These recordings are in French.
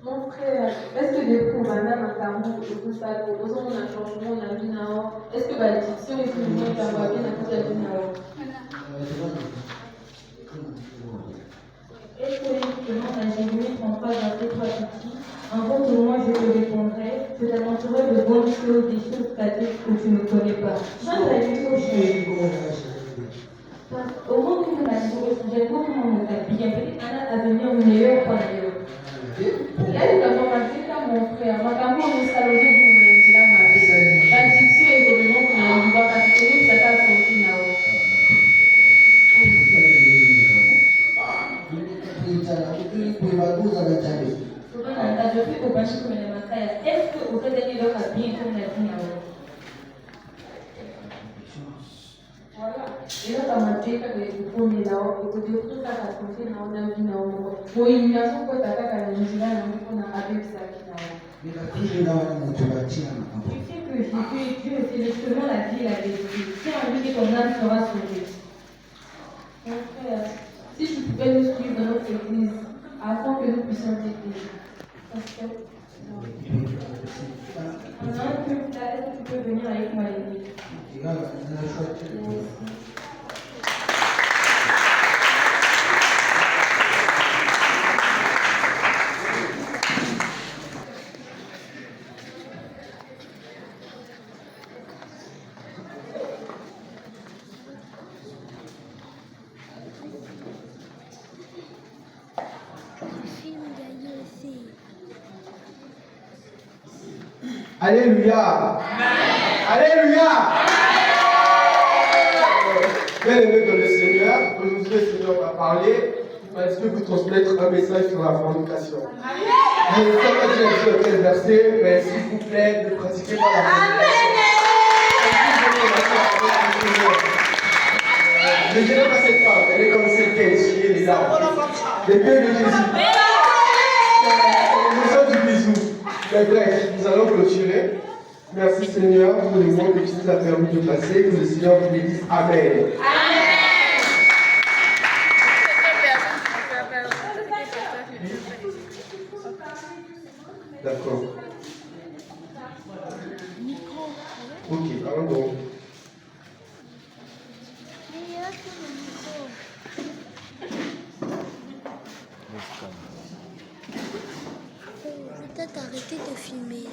Mon frère, est-ce que les cours, madame, un caron, tout ça, on a un changement, on a mis là, est-ce que la diction est une bonne, la voix bien, la vie, est-ce que justement, l'ingénierie prendra dans tes trois outils? Un bon tournoi, je te répondrai. Je t'annoncerai de bonnes choses, des choses pratiques que tu ne connais pas. Au moins que la j'ai comment bien peut-être à devenir meilleur pour l'ailleurs. Là, il a commencé à mon frère. Ma maman nous saluait pour me dire la diction est vraiment pour la voix catégorie, ça t'a senti là. a bien comme la vie. Voilà. Et là, ça m'a dit que le premier là, il faut dire tout ça, ça continue dans la vie. Pour une nation, pour ta carte à la New Zealand, on a avec ça. Tu sais que Dieu est sélectionnant la vie et la vérité. Si on dit que ton âme sera sauvée. Mon frère, si tu pouvais nous suivre dans notre église, afin que nous puissions t'aider. Parce que on a un culte là, est-ce que tu peux venir avec moi à l'église? Alléluia. Alléluia. Bien-aimés dans le Seigneur, aujourd'hui le Seigneur va parler. Il m'a dit que vous transmettre un message sur la fornication. Je ne sais pas si sur quel verset, mais s'il vous plaît, ne pratiquez pas la fornication. Ne gênez pas cette femme, elle est comme celle qui a essuyé les larmes. Les pieds de Jésus. C'est l'émotion du bisou. Mais bref, nous allons clôturer. Merci Seigneur pour le monde que tu nous as permis de passer. Que le Seigneur vous bénisse. Amen. D'accord. Ok, pardon. Peut-être arrêter de filmer.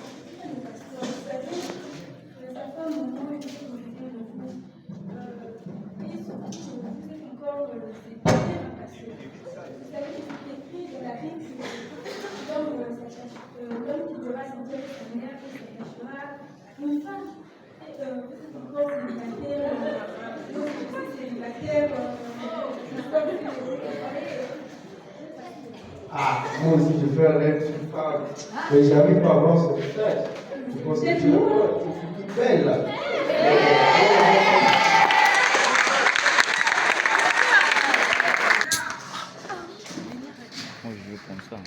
Ah, moi aussi je fais un rêve sur une femme. Mais j'arrive pas à voir son visage. Je pense que tu es toute belle là. Moi je veux comme ça.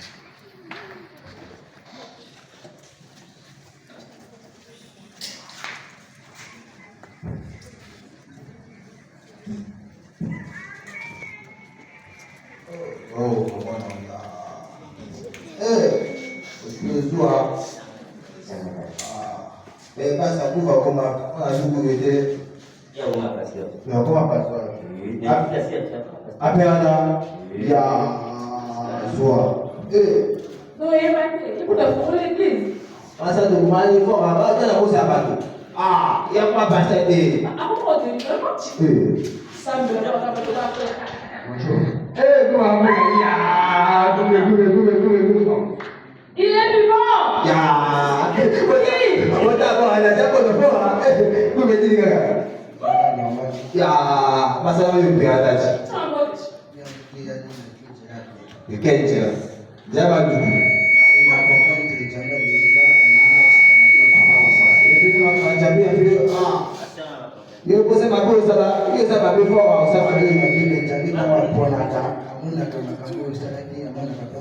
Oh, voilà. Le soir. Mais pas ça pour comment on a joué pour aider. Mais comment pas ça? Après, il y a soir. Non, il est pour l'église. On s'est demandé, il faut avoir un peu de bateau. Ah, il n'y a pas passé. À propos de lui, ça me donne un peu de il est vivant. Yo pose ma pose là, yo ça va plus fort, ça va bien mais j'avais pas pour la ta. Amuna kama kama usala ni amuna kama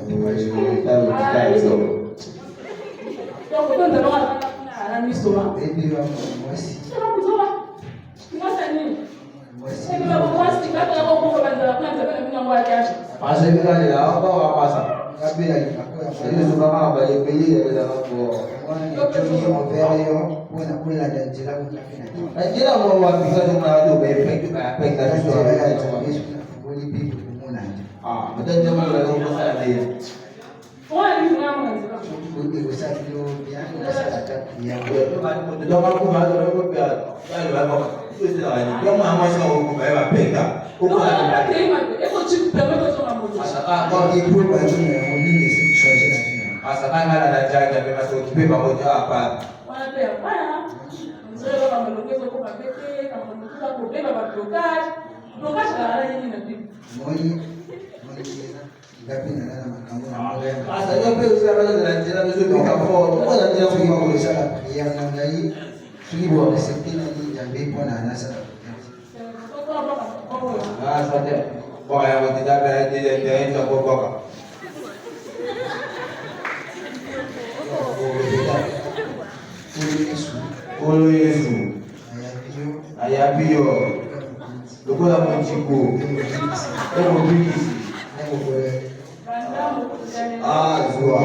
Donc on donne à la nuit souvent. et puis moi aussi. C'est pas pour toi. Moi ça ni. C'est que moi si quand on a beaucoup de la plante, ça va nous envoyer cash. Parce que là il a encore pas ça. Gabi là il a quoi? Il est souvent va aller payer les gens pour on verra yo pour la kula danjila kwa kafina. Danjila mo wa pika ndo na ndo be peke ba peke na ndo ya Yesu na ngoli bibi kumona nje. Ah, mtanje mo la ngo sala ndio. Ouais, lui vraiment. Kuti kusakilo yani na sala tatu ya. Ndio kama kwa ndo kwa yani ba kwa. Sisi na ni kama hamasa huko ba peka. Huko na Eko tu permet de faire un mot. kwa kitu ba ni mwingine si changer na tena. Asa kama na jaga bema sio kipepa moja hapa. Wanapea baya. Mzee kama mlongezo kwa peke, kama mlongezo kwa beba ba blocage. Blocage la nini na bibi. Moi ngapi na nana makambo na moya asa ngapi usaba na njira nzo bika fort kwa na njira soki kwa bakosala priere na ngai soki boaccepte nani yambe mpo na nasala sante kwa ya matida ba de nzo kwa Olo Yesu ayabiyo lokola monjiko emobikisi zuwa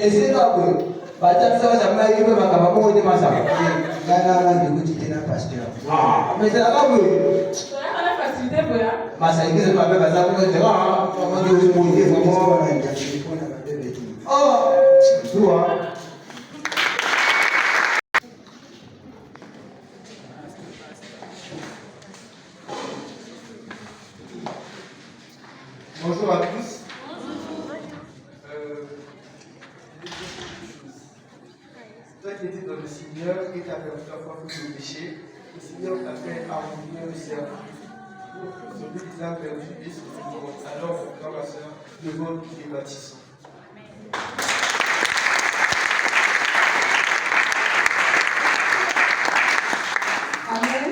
esika kwe batakisa basamai ibe makama bongo te masaka ngana bandekuti tena pasteur meselaka kwe masaikise mabe baza kunojeka amangeusimoye komona njambi mpona babebe tu zuwa Bonjour à tous. Toi qui étais dans le Seigneur et qui avait autrefois fait le péché, le Seigneur t'a fait harmonier le cerveau. Aujourd'hui, il a perdu et se retrouve. Alors, mon frère, ma soeur, devant nous les bâtissons. Amen.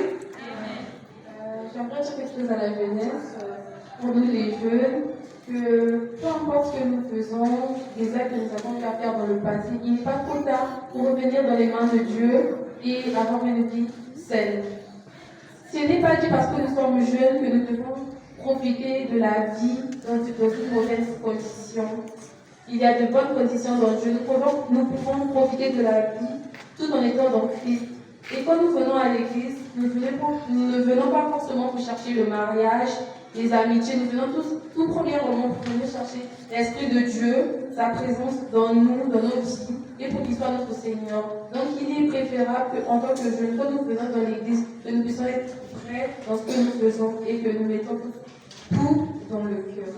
J'aimerais dire quelque chose à la jeunesse, pour nous les jeunes, que peu importe ce que nous faisons, les actes que nous avons eu à faire dans le passé, il n'est pas trop tard pour revenir dans les mains de Dieu et avoir une vie saine. Ce n'est pas dit parce que nous sommes jeunes que nous devons profiter de la vie dans de mauvaises conditions. Il y a de bonnes conditions dans Dieu. Nous pouvons profiter de la vie tout en étant dans Christ. Et quand nous venons à l'église, nous ne venons pas forcément pour chercher le mariage, les amitiés. Nous venons tout premièrement pour venir chercher l'Esprit de Dieu, sa présence dans nous, dans nos vies, et pour qu'il soit notre Seigneur. Donc il est préférable qu'en tant que jeunes, quand nous venons dans l'église, que nous puissions être prêts dans ce que nous faisons et que nous mettons tout dans le cœur.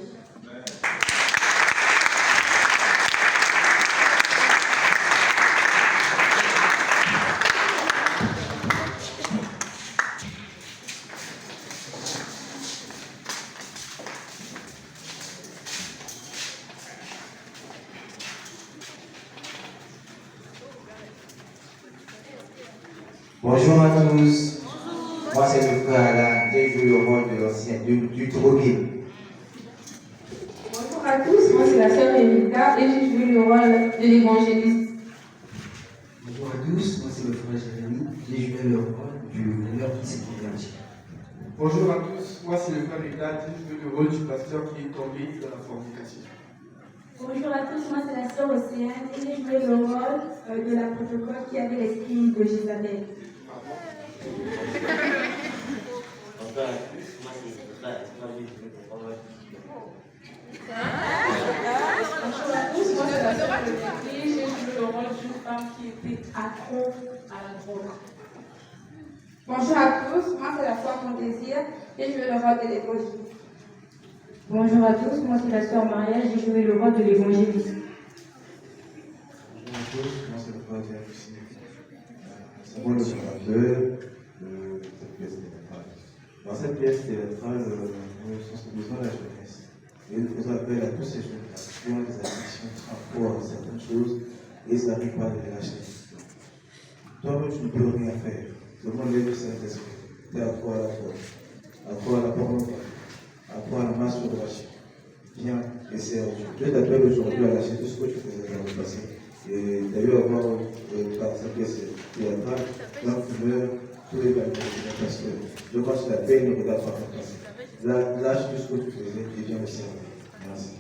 Bonjour à tous. Moi c'est le frère Alain. J'ai joué le rôle de l'ancien du drogué. Bonjour à tous, moi c'est la sœur Erika et j'ai joué le rôle de l'évangéliste. Bonjour à tous, moi c'est le frère Jérémy, j'ai joué le rôle du voleur qui s'est converti. Bonjour à tous, moi c'est le frère Edat, j'ai joué le rôle du pasteur qui est tombé dans la fornication. Bonjour à tous, moi c'est la sœur Océane et j'ai joué le rôle de la protocole qui avait l'esprit de Jézabel. Bonjour à tous, moi c'est le frère Bonjour à tous, moi c'est la sœur Valérie, j'ai joué le rôle d'une femme qui était accro à la drogue. Bonjour à tous, moi c'est la sœur Mon Désir et j'ai joué le rôle de l'évangéliste. Bonjour à tous, moi c'est la sœur Maria, j'ai joué le rôle de l'évangéliste. Bonjour à tous, moi c'est le frère Pierre Lucie. C'est moi le narrateur de cette pièce théâtrale. Dans cette pièce théâtrale, nous sensibilisons la jeunesse. Et nous faisons appel à tous ces jeunes qui ont des addictions par rapport à certaines choses et ils n'arrivent pas à les lâcher. Toi-même, tu ne peux rien faire. Demande-les le Saint-Esprit. T'es à toi à la foi, à toi à la pornographie, à toi à la masturbation. Viens et sers Dieu. Dieu t'appelle aujourd'hui à lâcher tout ce que tu faisais dans le passé. Et tu as eu à voir par cette pièce théâtrale, plein de fumeurs, tous les balcons, parce que je crois que la peine ne regarde pas ton passé. Lâche tout ce que tu faisais et viens me servir. Merci.